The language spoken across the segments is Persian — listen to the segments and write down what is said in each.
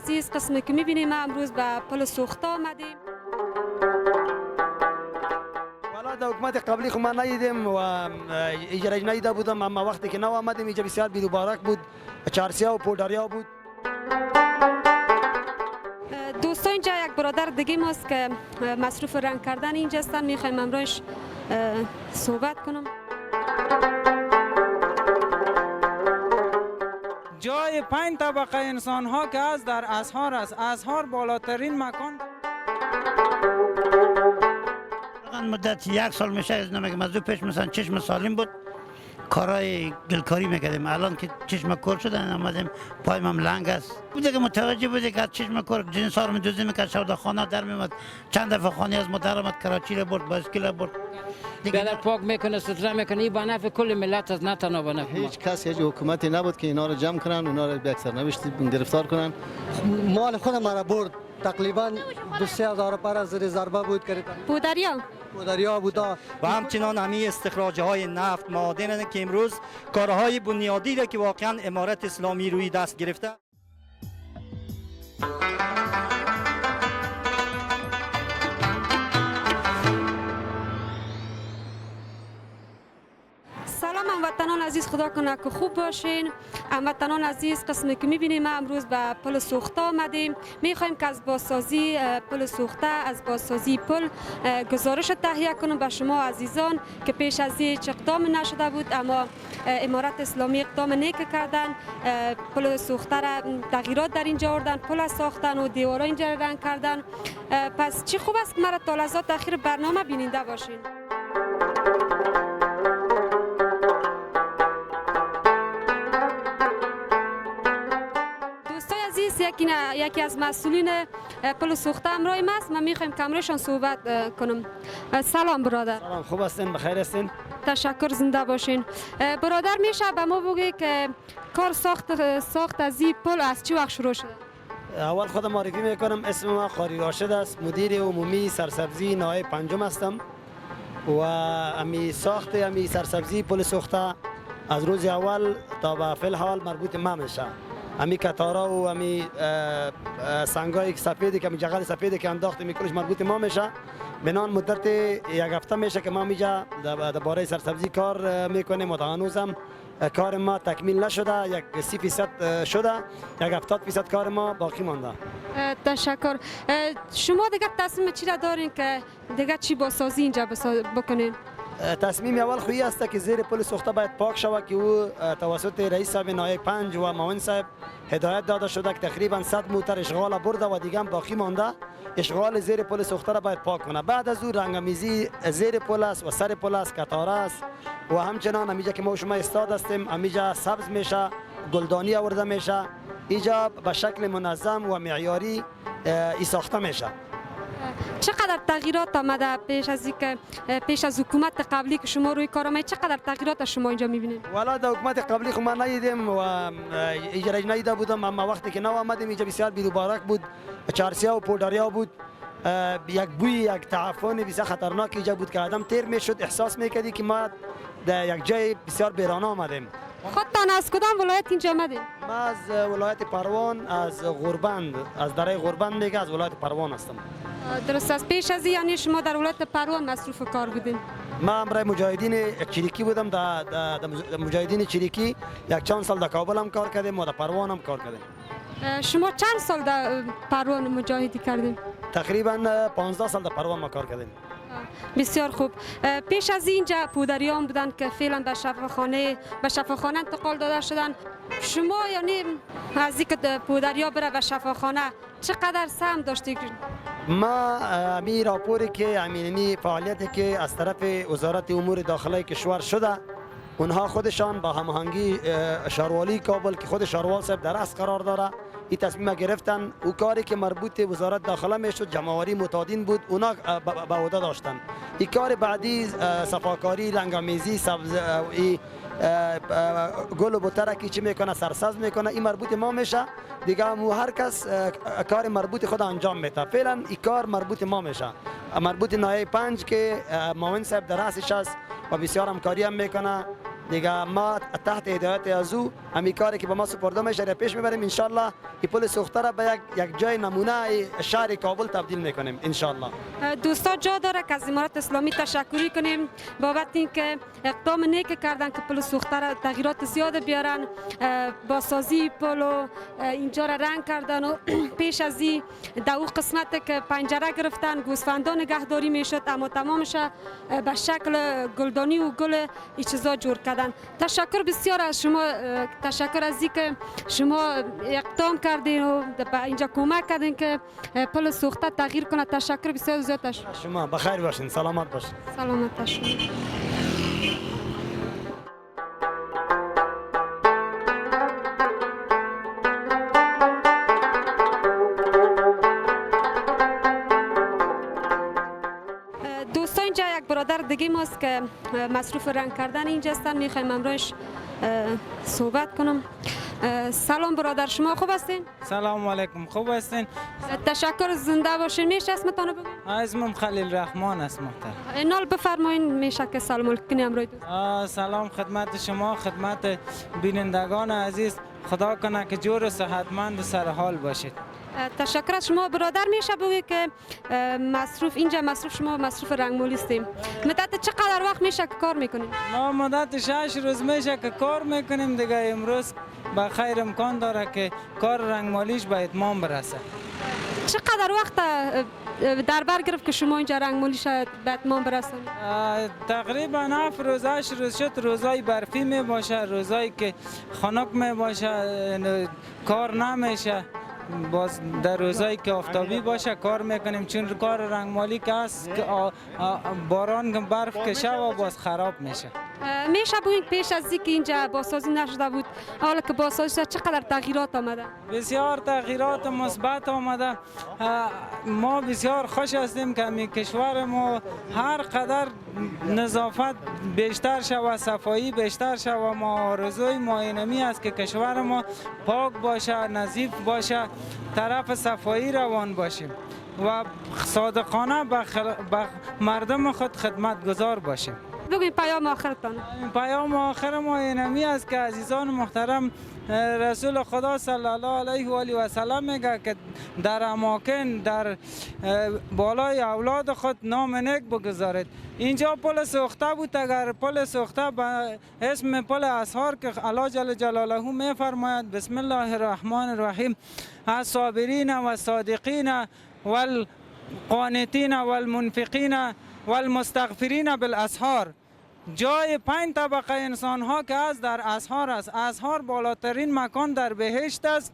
عزیز، قسمی که میبینیم امروز به پل سوخته آمدیم. والا در حکومت قبلی خو ما ندیدیم و اجرای ندیده بودم، اما وقتی که نو آمدیم اینجا بسیار بی‌مبارک بود، چارسیا و پودریا بود. دوستان اینجا یک برادر دیگه ماست که مصروف رنگ کردن اینجا هستن، میخوایم امروز صحبت کنم. جای 5 طبقه انسان ها که از در ازهار است. ازهار بالاترین مکان. مدت 1 سال میشه از نمیگم از دو پیش مثلا چشم سالم بود، کارهای گلکاری میکردیم. الان که چشم کور شدن آمدیم پایم هم لنگ است. بوده که متوجه بوده که از چشم کور جنس ها رو میدوزی میکرد، شب خانه در میمد. چند دفعه خانه از مادر آمد کراچی رو برد، بایسکل برد. بیادر پاک میکنه، ستره میکنه. این بنفع کل ملت از نه تنها بنفع ما. هیچ کس هیچ حکومتی نبود که اینا رو جمع کنن، اونا رو به یک سرنوشت گرفتار کنن. مال خود مرا برد، تقریبا 2-3 هزار پر زیر ضربه بود که پودریا بودا و همچنان همین استخراج های نفت معادن که امروز کارهای بنیادی را که واقعا امارت اسلامی روی دست گرفته. سلام هموطنان عزیز، خدا کنه که خوب باشین. هموطنان عزیز، قسمی که میبینیم امروز به پل سوخته آمدیم. میخوایم که از بازسازی پل سوخته، از بازسازی پل گزارش تهیه کنم به شما عزیزان که پیش از این اقدام نشده بود، اما امارت اسلامی اقدام نیک کردن. پل سوخته را تغییرات در اینجا آوردن، پل ساختن و دیوارا اینجا رنگ کردن. پس چی خوب است که مرا تا لحظات اخیر برنامه بیننده باشین. یکی از مسئولین پل سوخته همراه ما است. من میخوایم که همراهشان صحبت کنم. سلام برادر. سلام، خوب هستین؟ بخیر هستین؟ تشکر، زنده باشین. برادر میشه به ما بگی که کار ساخت از این پل از چه وقت شروع شده؟ اول خودم معرفی میکنم، اسم ما قاری راشد است، مدیر عمومی سرسبزی ناحیه پنجم هستم و امی ساخت امی سرسبزی پل سوخته از روز اول تا به فعل حال مربوط ما میشه. امی کتارا و امی سنگای سفیدی که جغل سفیدی که انداخته میکنش مربوط ما میشه. بنان مدت 1 هفته میشه که ما میجا درباره سرسبزی کار میکنیم و هنوزم کار ما تکمیل نشده، یک 30% شده، یک 70% کار ما باقی مانده. تشکر. شما دیگه تصمیم چی را دارین که دیگه چی بازسازی اینجا بکنین؟ تصمیم اول خویی است که زیر پل سوخته باید پاک شود که او توسط رئیس صاحب ناحیه 5 و معاون صاحب هدایت داده شده که تقریبا 100 موتر اشغال برده و دیگه هم باقی مانده. اشغال زیر پل سوخته را باید پاک کنه. بعد از او رنگ‌آمیزی زیر پل است و سر پل است، کتاره است و همچنان همینجا که ما شما استاد هستیم همینجا سبز میشه، گلدانی آورده میشه، اینجا به شکل منظم و معیاری ای ساخته میشه. چقدر تغییرات آمده پیش از حکومت قبلی که شما روی کار آمدید؟ چقدر تغییرات شما اینجا میبینید؟ والا در حکومت قبلی خو ما ندیدیم و اجرای ندیده بودم، اما وقتی که نو آمدیم اینجا بسیار بی‌مبارک بود، چارسیا و پودریا بود. یک بوی، یک تعفن بسیار خطرناک اینجا بود که آدم تیر میشد، احساس میکردی که ما در یک جای بسیار بیرانه آمدیم. خودتان از کدام ولایت اینجا آمدید؟ ما از ولایت پروان، از غربند، از دره غربند میگه، از ولایت پروان هستم. درست است. پیش از یعنی شما در ولایت پروان مصروف کار بودین؟ ما امرای مجاهدین چریکی بودم، در مجاهدین چریکی یک چند سال در کابل هم کار کردیم و در پروان هم کار کردیم. شما چند سال در پروان مجاهدی کردین؟ تقریبا 15 سال در پروان ما کار کردیم. بسیار خوب. پیش از اینجا پودریان بودن که فعلا به شفاخانه انتقال داده شدن. شما یعنی از اینکه پودریا بره به شفاخانه چقدر سهم داشتید؟ ما امی راپوری که امی فعالیتی که از طرف وزارت امور داخلی کشور شده، اونها خودشان با هماهنگی شاروالی کابل که خود شاروال صاحب در رأس قرار داره این تصمیم گرفتن. او کاری که مربوط وزارت داخله میشد جمع‌آوری متادین بود، اونا به عهده داشتن. این کار بعدی صفاکاری، رنگ‌آمیزی، سبز گل و بوترکی چی میکنه، سرسبز میکنه، این مربوط ما میشه دیگه. هر کس کار مربوط خود انجام میده. فعلا این کار مربوط ما میشه، مربوط ناحیه 5 که معاون صاحب در رأسش است و بسیار همکاری هم میکنه دیگه ما تحت هدایت از او همین کاری که به ما سپرده میشه را پیش میبریم. انشالله این پل سوخته را به یک جای نمونه شهر کابل تبدیل میکنیم انشالله. دوستا جا داره که از امارات اسلامی تشکری کنیم بابت اینکه اقدام نیک کردن که پل سوخته را تغییرات زیاد بیارن، با سازی پل و اینجا را رنگ کردن و پیش از این در اون قسمت که پنجره گرفتن گوسفندان نگهداری میشد اما تمامش به شکل گلدانی و گل این چیزا جور کردن. تشکر بسیار از شما، تشکر از اینکه شما اقدام کردین و به اینجا کمک کردین که پل سوخته تغییر کنه. تشکر بسیار زیاد از شما بخیر باشین، سلامت باشین. سلامت باشین. دوستان اینجا یک برادر دیگه ماست که مصروف رنگ کردن اینجا هستن، میخوایم امروز صحبت کنم. سلام برادر، شما خوب هستین؟ سلام علیکم، خوب هستین؟ تشکر، زنده باشین. میشه اسمتان بگید؟ اسمم خلیل رحمان است محترم. نال بفرمایین. میشه که سلام علیکم امروز. سلام خدمت شما، خدمت بینندگان عزیز. خدا کنه که جور و صحتمند و سرحال باشید. تشکر از شما برادر. میشه بگید که مصروف اینجا شما مصروف رنگمالی هستیم. مدت چقدر وقت میشه که کار میکنیم؟ ما مدت 6 روز میشه که کار میکنیم دیگه. امروز به خیر امکان داره که کار رنگمالیش به اتمام برسه. چقدر وقت در بر گرفت که شما اینجا رنگمالیش به اتمام برسونید؟ تقریبا 7 روز 8 روز شد. روزای برفی می باشه، روزایی که خنک می باشه کار نمیشه. باز در روزایی که آفتابی باشه کار میکنیم، چون کار رنگمالی که هست باران که برف کشه و باز خراب میشه. میشه بگید پیش از اینکه اینجا بازسازی نشده بود، حالا که بازسازی شده چقدر تغییرات آمده؟ بسیار تغییرات مثبت آمده. ما بسیار خوش هستیم که می کشور ما هر قدر نظافت بیشتر شود، صفایی بیشتر شود. ما آرزوی ما اینمی است که کشور ما پاک باشه، نظیف باشه، طرف صفایی روان باشیم و صادقانه به مردم خود خدمت گذار باشیم. بگوین پیام آخرتان. پیام آخر ما اینمی است که عزیزان محترم، رسول خدا صلی الله علیه و آله و سلم میگه که در اماکن در بالای اولاد خود نام نیک بگذارید. اینجا پل سوخته بود. اگر پل سوخته به اسم پل اسحار که الله جل جلاله میفرماید بسم الله الرحمن الرحیم الصابرین و الصادقین والقانتین والمنفقین والمستغفرین بالاسحار، جای 5 طبقه انسان ها که از در اسحار است. اسحار بالاترین مکان در بهشت است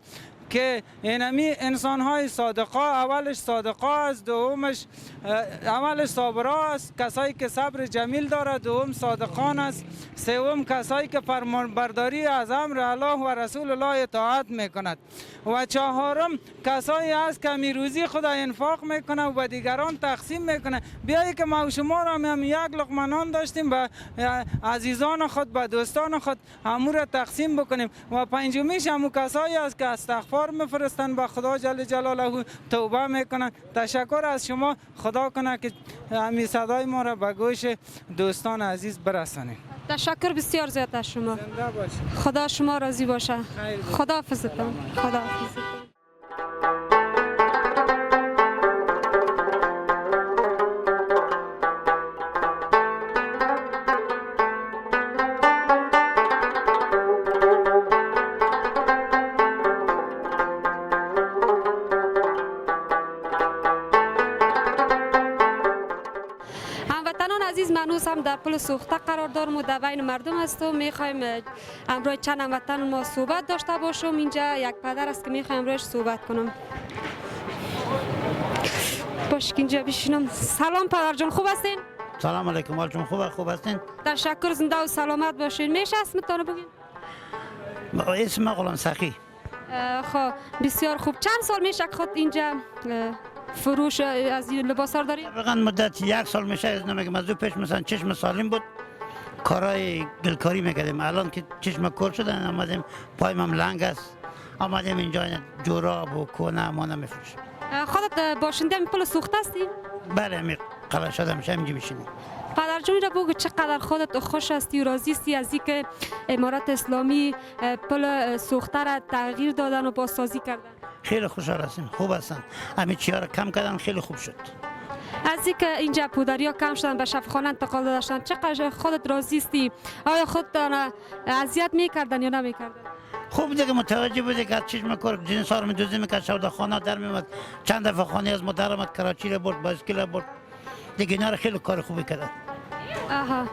که اینمی انسان های صادقه، اولش صادقه است، دومش اولش صابرا است، کسایی که صبر جمیل داره، دوم صادقان است، سوم کسایی که فرمانبرداری از امر الله و رسول الله اطاعت میکند و چهارم کسایی است که روزی خود انفاق میکنه و به دیگران تقسیم میکنه. بیایی که ما و شما را هم یک لقمه نان داشتیم به عزیزان خود، به دوستان خود همو را تقسیم بکنیم. و پنجمیش همو کسایی است که استغفار میفرستن به خدا جل جلاله، توبه میکنن. تشکر از شما. خدا کنه که همین صدای ما را به گوش دوستان عزیز برسانید. تشکر بسیار زیاد از شما. خدا شما راضی باشه. خدا حافظتان. خدا حافظتان. هنوز هم در پل سوخته قرار دارم و در بین مردم است و میخوایم امروز چند هموطن ما صحبت داشته باشم. اینجا یک پدر است که میخوایم امروز صحبت کنم. باش که اینجا بشینم. سلام پدر جان، خوب هستین؟ سلام علیکم، حالتون خوب هستین؟ تشکر، زنده و سلامت باشین. میشه اسمتان بگین؟ اسم غلام سخی. خب بسیار خوب. چند سال میشه که خود اینجا فروش از این لباس ها دارید؟ واقعا مدت 1 سال میشه. از نمیگم از پیش مثلا چشم سالم بود، کارهای گلکاری میکردیم. الان که چشم کور شدن آمدیم، پایم هم لنگ است، آمدیم اینجا جوراب و کونه ما نمیفروشیم. خودت باشنده پل سوخته هستی؟ بله، قلعه شده میشه اینجا بشینیم. پدر جون را بگو چقدر خودت خوش هستی و راضی هستی از اینکه امارت اسلامی پل سوخته را تغییر دادن و بازسازی کردن؟ خیلی خوشحال هستیم، خوب هستن. همین چیا را کم کردن، خیلی خوب شد. از اینکه اینجا پودریا کم شدن به شفاخانه انتقال داشتن چقدر خودت راضی هستی؟ آیا خودتان اذیت میکردن یا نمیکردن؟ خوب دیگه متوجه بودی که از چشم کار جنس ها رو میدوزی میکرد، سودا خانه در میمد، چند دفعه خانه از محترمت کراچی را برد، بایسکل را برد دیگه. اینا رو خیلی کار خوبی کردن. آها.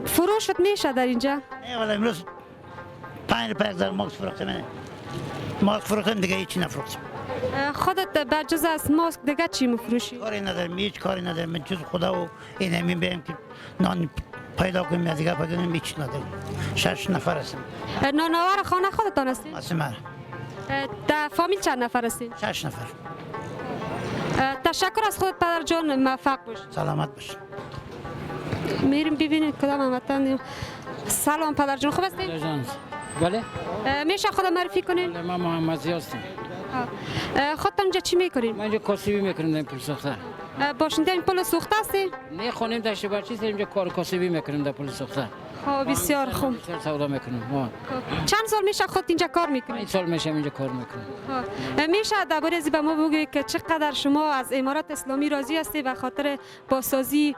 فروشت میشه در اینجا؟ نه والا امروز 5 روپیه یک ذره ماسک فروختیم. ماسک فروختیم دیگه هیچی نفروختیم. خودت بجز از ماسک دیگه چی میفروشی؟ کاری نداریم، هیچ کاری نداریم. من جز خدا و این همین بیم که نان پیدا کنیم یا دیگه پیدا کنیم هیچ نداریم. 6 نفر هستیم. نانآور خانه خودتان هستین؟ هستیم. در فامیل چند نفر هستین؟ 6 نفر. تشکر از خودت پدر جان، موفق باش. سلامت باش. میریم ببینید کدام هموطن. سلام پدر جان، خوب هستین؟ بله. میشه خود معرفی کنین؟ من محمد زیاد هستم. خودتان اینجا چی میکنین؟ من اینجا کاسبی میکنم در پل سوخته. باشنده این پل سوخته هستین؟ نه خانم داشته بچی است، اینجا کار کاسبی میکنم در پل سوخته. خب بسیار خوب. بسیار سودا میکنم. چند سال میشه خود اینجا کار میکنین؟ 5 سال میشه اینجا کار میکنم. میشه درباره از به ما بگویید که چقدر شما از امارت اسلامی راضی هستی به خاطر بازسازی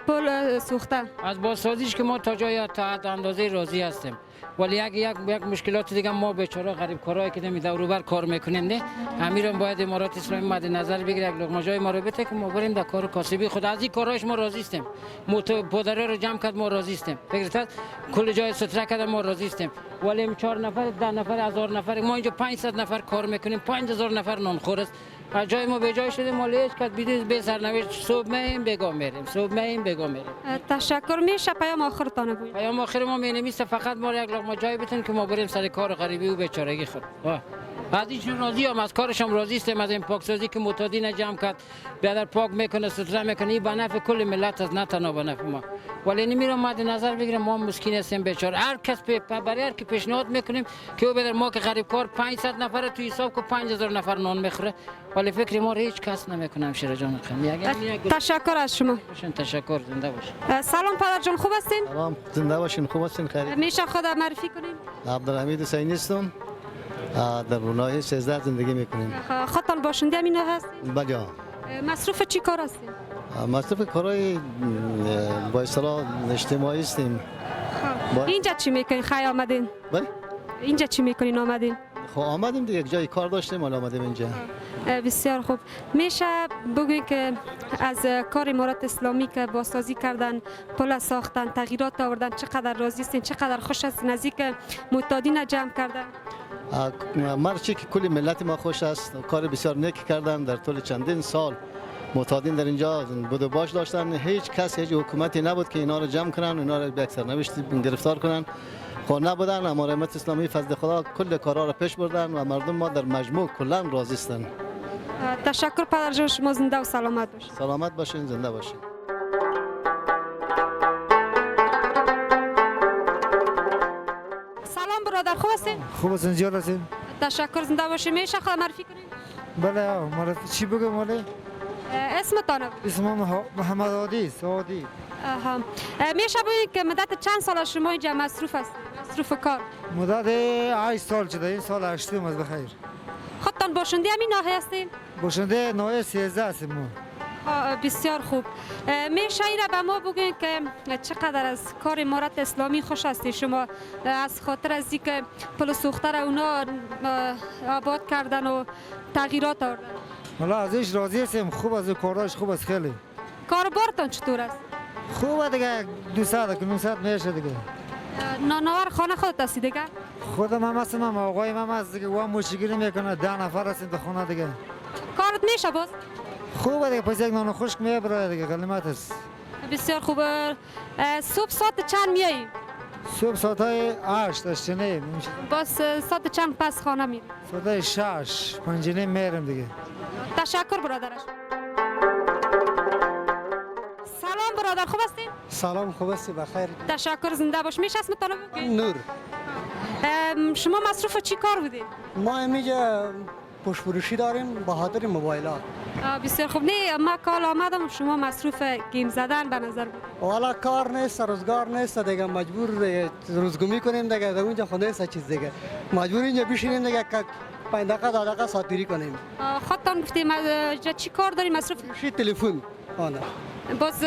پل سوخته؟ از بازسازیش که ما تا جای تا حد اندازه راضی هستیم. ولی یک مشکلات دیگه ما بیچاره غریب کارایی که نمی دور و بر کار میکنیم نه، امیرم باید امارات اسلامی مد نظر بگیره، یک لقمه جای ما رو بده که ما بریم در کار کاسبی خود. از این کاراش ما راضی هستیم. پدرا رو جمع کرد ما راضی هستیم. فکرت کل جای ستره کرد ما راضی هستیم. ولی این 4 نفر 10 نفر 1000 نفر ما اینجا 500 نفر کار میکنیم، 5000 نفر نانخور است. از جای ما به جای شده مال هیچ کس بیدید به سرنوشت صبح مییم بگاه میریم، صبح مییم بگاه میریم. تشکر. میشه پیام آخرتان بگویید؟ پیام آخر ما مینویسه فقط ما یک لقمه جای بتون که ما بریم سر کار غریبی و بیچارگی خود. از این راضی ام، از کارش هم راضی هستم، از این پاکسازی که معتادین جمع کرد بیادر پاک میکنه ستره میکنه، این به نفع کل ملت از نه تنها به نفع ما. ولی نمیرم مد نظر بگیرم ما مسکین هستیم بیچاره. هر کس برای هر کی پیشنهاد میکنیم که او بدر ما که غریب کار 500 نفر تو حساب که 5000 نفر نان میخوره، ولی فکر ما هیچ کس نمیکنم. شیر جان خانم تشکر از شما. تشکر. زنده باشین. سلام پدر جان، خوب هستین؟ سلام، زنده باشین، خوب هستین؟ خیر. میشه خود معرفی کنین؟ عبدالحمید حسینی هستم، در رونای 13 زندگی میکنیم. خودتان باشنده همین هستین؟ بله. مصروف چی کار هستین؟ مصروف کارهای با اصطلاح اجتماعی هستیم. اینجا چی میکنین؟ خیلی آمدین؟ بله. اینجا چی میکنین آمدین؟ خب آمدیم دیگه، یک جای کار داشتیم حالا آمدیم اینجا. بسیار خوب. میشه بگویید که از کار امارت اسلامی که بازسازی کردن، پل ساختن، تغییرات آوردن چقدر راضی هستین؟ چقدر خوش هستین از اینکه معتادین جمع کردن؟ مرچی که کلی ملت ما خوش است، کار بسیار نیک کردن. در طول چندین سال معتادین در اینجا بود و باش داشتن، هیچ کس هیچ حکومتی نبود که اینا رو جمع کنن، اینا رو به یک سرنوشت گرفتار کنن. خب نبودن، اما امارت اسلامی فضل خدا کل کارا رو پیش بردن و مردم ما در مجموع کلا راضی هستند. تشکر پدر جان، شما زنده و سلامت باشین. سلامت باشین، زنده باشین. سلام برادر، خوب هستین؟ خوب هستین، زیاد هستین. تشکر، زنده باشین. میشه خود معرفی کنین؟ بله. معرفی چی بگم؟ ولی اسمتان؟ اسم محمد عادی سعودی. میشه بگید که مدت چند سال شما اینجا مصروف هستید؟ مصروف کار؟ مدت 8 سال شده، این سال 8م از بخیر. خودتان باشنده همین ناحیه هستین؟ باشنده ناحیه 13 هستیم ما. بسیار خوب. میشه این را به ما بگویید که چقدر از کار امارت اسلامی خوش هستید شما از خاطر از اینکه پل سوخته را اونا آباد کردن و تغییرات آوردن؟ والا ازش راضی هستیم، خوب از کاراش، خوب از خیلی. کاربارتان چطور است؟ خوبه دیگه، 200 که 900 میشه دیگه. نانآور خانه خودت هستی دیگه؟ خودم هم هستم، هم آقایم هم هست دیگه، و موشگیری میکنه، 10 نفر هستیم در خانه دیگه. کارت میشه باز؟ خوبه دیگه، پس یک نان خشک میبره دیگه، غلمت است. بسیار خوبه. صبح ساعت چند میایی؟ صبح ساعت 8 اشتنه باز ساعت چند پس خانه میری؟ ساعت 6 5 میرم دیگه. تشکر برادرش. سلام برادر، خوب هستی؟ سلام، خوب هستی؟ بخیر. تشکر، زنده باش. میشه اسمتون بگید؟ نور. شما مصروف چی کار بودید؟ ما اینجا پشت فروشی داریم به خاطر موبایلات. بسیار خوب. نه ما کال آمدم شما مصروف گیم زدن به نظر بود. والا کار نیست، روزگار نیست دیگه، مجبور روزگمی کنیم دیگه، در اونجا خود نیست چیز دیگه، مجبور اینجا بشینیم دیگه که 5 دقیقه 10 دقیقه ساعتگیری کنیم. خودتان گفتیم چی کار داری مصروف؟ تلفن آنه. باز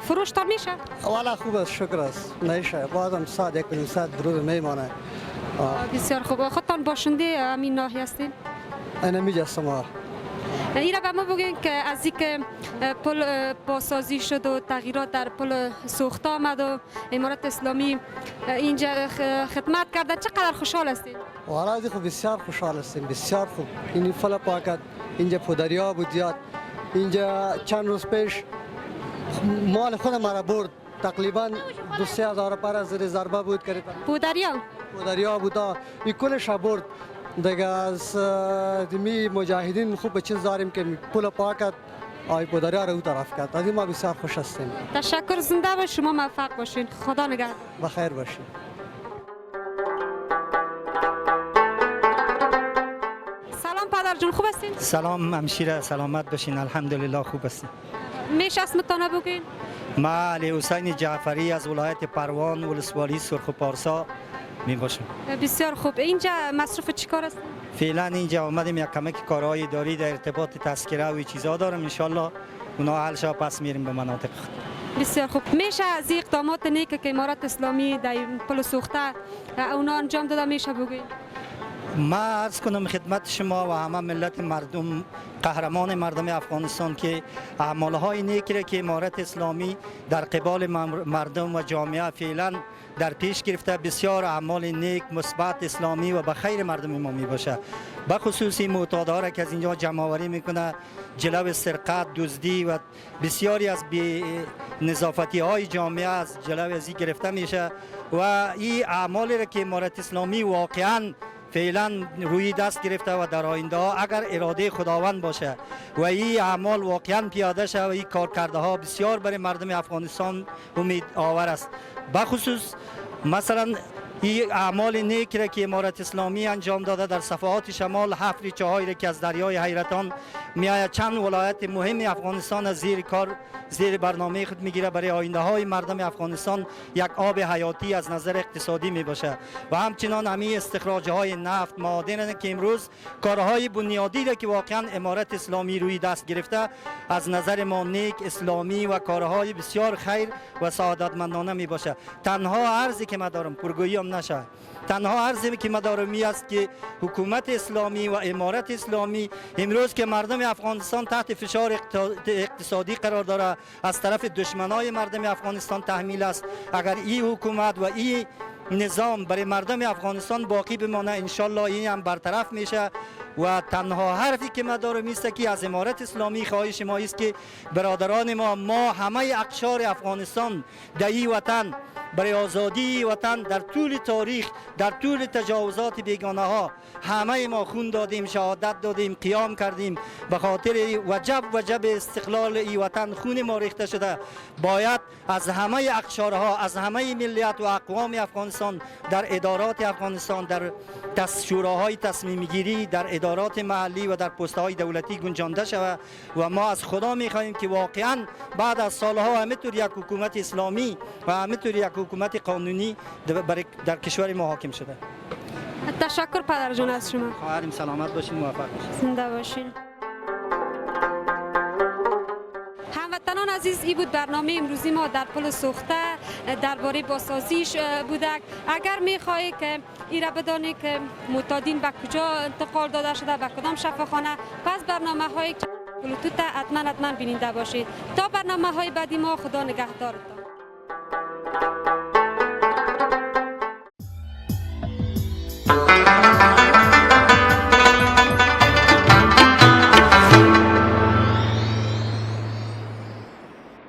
فروشتان میشه؟ والا خوب است، شکر است، نمیشه، بازم ساعت 1 ساعت روز میمانه. بسیار خوب. خودتان باشنده همین ناحیه هستین؟ اینا میجستم. ایرا به ما بگین که از اینکه پل بازسازی شد و تغییرات در پل سوخته آمد و امارت اسلامی اینجا خدمت کرده چقدر خوشحال هستید؟ والا از خوب بسیار خوشحال هستیم، بسیار خوب. این فل پاکت اینجا پودریا بود زیاد، اینجا چند روز پیش مال خود مرا برد، تقریبا 2-3 هزار پر زیر ضربه بود که پودریا بود، این کلش برد دیگه. از دمی مجاهدین خوب چیز داریم که پول پاکت آی پودریا رو او طرف کرد، از این ما بسیار خوش هستیم. تشکر، زنده باشید، شما موفق باشین، خدا نگهدار. بخیر باشید. سلام پدر جون، خوب هستین؟ سلام همشیره، سلامت باشین، الحمدلله خوب هستیم. میشه اسمتان بگین؟ ما علی حسین جعفری از ولایت پروان ولسوالی سرخ و پارسا می باشم. بسیار خوب. اینجا مصروف چی کار هستین؟ فعلا اینجا آمدیم یک کمک کارهای اداری در ارتباط تذکره و چیزا دارم، ان اونا حل شد پس میریم به مناطق. بسیار خوب. میشه از این اقدامات نیک که امارت اسلامی در پل سوخته اونا انجام داده میشه بگین؟ ما عرض کنم خدمت شما و همه ملت مردم قهرمان مردم افغانستان که اعمالهای نیکی که امارت اسلامی در قبال مردم و جامعه فعلا در پیش گرفته بسیار اعمال نیک مثبت اسلامی و به خیر مردم ما می باشه. به خصوصی معتادها را که از اینجا جمع‌آوری میکنه، جلو سرقت، دزدی و بسیاری از نظافتی های جامعه از جلو ازی گرفته میشه و این اعمالی را که امارت اسلامی واقعا فعلا روی دست گرفته و در آینده ها اگر اراده خداوند باشه و این اعمال واقعا پیاده شه و این کارکرده ها بسیار برای مردم افغانستان امید آور است. بخصوص مثلا این اعمال نیک را که امارت اسلامی انجام داده در صفحات شمال حفر چاهایی که از دریای حیرتان میآید، چند ولایت مهم افغانستان از زیر برنامه خود میگیره، برای آینده های مردم افغانستان یک آب حیاتی از نظر اقتصادی می باشه و همچنان همین استخراج های نفت معادن که امروز کارهای بنیادی را که واقعا امارت اسلامی روی دست گرفته از نظر ما نیک، اسلامی و کارهای بسیار خیر و سعادتمندانه می باشه. تنها عرضی که ما دارم پرگویی هم نشه، تنها عرضی که ما دارم می است که حکومت اسلامی و امارت اسلامی امروز که مردم افغانستان تحت فشار اقتصادی قرار داره از طرف دشمنای مردم افغانستان تحمیل است، اگر این حکومت و این نظام برای مردم افغانستان باقی بمانه انشالله این هم برطرف میشه و تنها حرفی که ما دارم است که از امارت اسلامی خواهش ما است که برادران ما همه اقشار افغانستان در این وطن برای آزادی وطن در طول تاریخ، در طول تجاوزات بیگانه ها همه ما خون دادیم، شهادت دادیم، قیام کردیم، به خاطر وجب استقلال این وطن خون ما ریخته شده. باید از همه اقشارها، از همه ملیت و اقوام افغانستان در ادارات افغانستان، در شوراهای تصمیم گیری، در ادارات محلی و در پست‌های دولتی گنجانده شود و ما از خدا می‌خواهیم که واقعاً بعد از سالها همینطور یک حکومت اسلامی و همینطور یک حکومت قانونی در کشور ما حاکم شده. تشکر پدر جان از شما. خواهرم سلامت باشین، موفق باشین. زنده باشین. هموطنان عزیز، این بود برنامه امروزی ما در پل سوخته درباره بازسازیش بودک. اگر می‌خواهید که این را بدانید که معتادین به کجا انتقال داده شده، به کدام شفاخانه، پس برنامه‌های بلوتوت حتما بیننده باشید. تا برنامه‌های بعدی ما، خدا نگهدار.